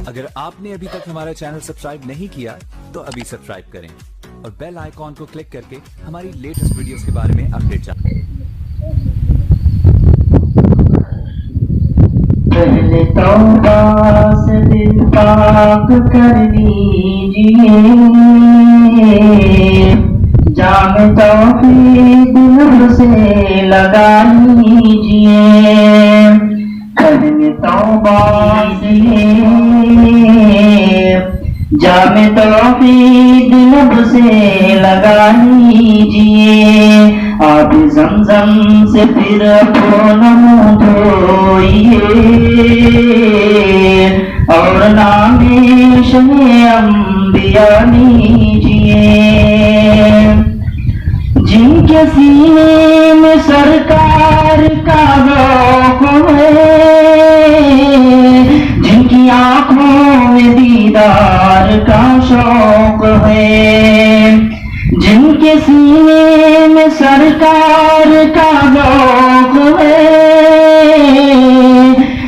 اگر آپ نے ابھی تک ہمارا چینل سبسکرائب نہیں کیا تو ابھی سبسکرائب کریں اور بیل آئیکن کو کلک کر کے ہماری لیٹسٹ ویڈیوز کے بارے میں اپڈیٹ جانیں۔ پہلے توبہ سے دل پاک کر لیجئے، جام توحید نور سے لگا لیجئے۔ پہلے توبہ سے جام توحید نور سے لگا لیجئے، آب زمزم سے پھر اپنا منہ دھوئیے اور نام شہ انبیاء لیجئے۔ جن کے سینے میں سرکار کا ذوق ہے، جن کی آنکھوں میں دیدار کا شوق ہے، جن کے سینے میں سرکار کا ذوق ہے،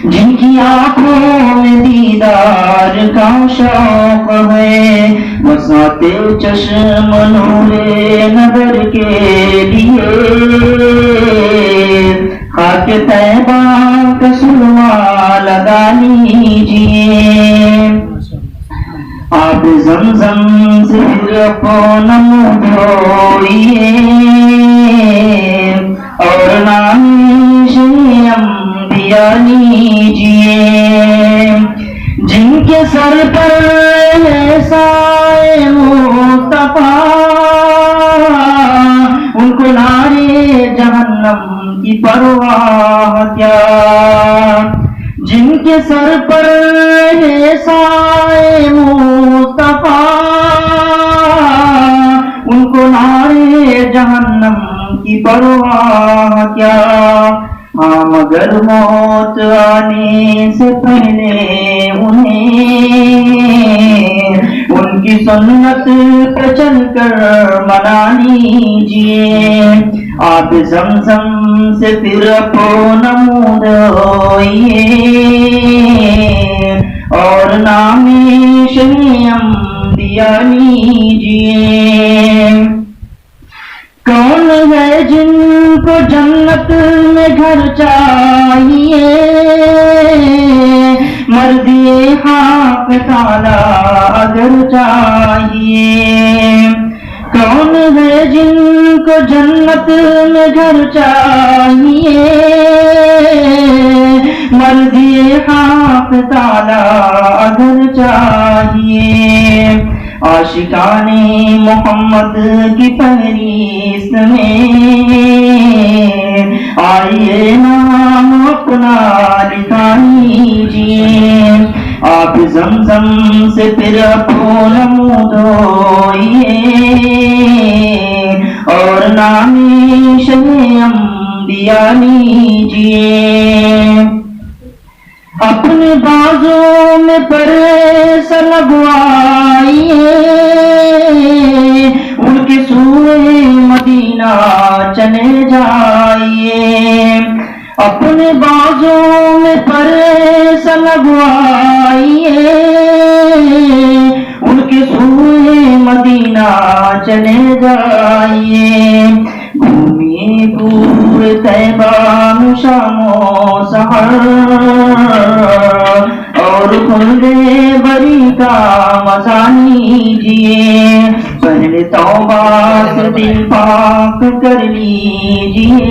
جن کی آنکھوں میں دیدار کا شوق ہے، وسعت چشم نور نظر کے لیے خاک طیبہ کا سرما لگا لیجئے۔ آب زمزم سے پھر اپنا منہ دھوئیے اور نام شہ انبیاء لیجئے۔ جن کے سر پر ہے سایہ مصطفیٰ، ان کو نارے جہنم کی پرواہ کیا۔ جن کے سر پر ہے سایہ مصطفیٰ، ان کو نارے جہنم کی پرواہ کیا۔ ہاں مگر موت آنے سے پہلے انہیں ان کی سنت پہ چل کر منا لیجئے۔ آب زمزم سے پھر اپنا منہ دھوئیے اور نام شہ انبیاء لیجئے۔ کون ہے جن کو جنت میں گھر چاہیے، مردی حق تعالی اگر چاہیے۔ کون ہے جن کو جنت میں گھر چاہیے، مرضی حق تعالی اگر چاہیے۔ عاشقان محمد کی فہرست میں آئیے نام اپنا لکھا لیجئے۔ آپ زمزم سے پھر اپنا منہ دھوئیے اور نام شہ انبیاء لیجئے۔ اپنے بازوں میں پرس لگوائیے، ان کے سوئے مدینہ چلے جائیے۔ اپنے بازوں میں پرس لگوائیے، ان کے سوئے مدینہ چلے جائیے۔ گھومیے پورے طیبہ میں شام و سحر اور خلد بری کا مزہ لیجئے۔ پہلے توبہ سے دل پاک کر لیجئے،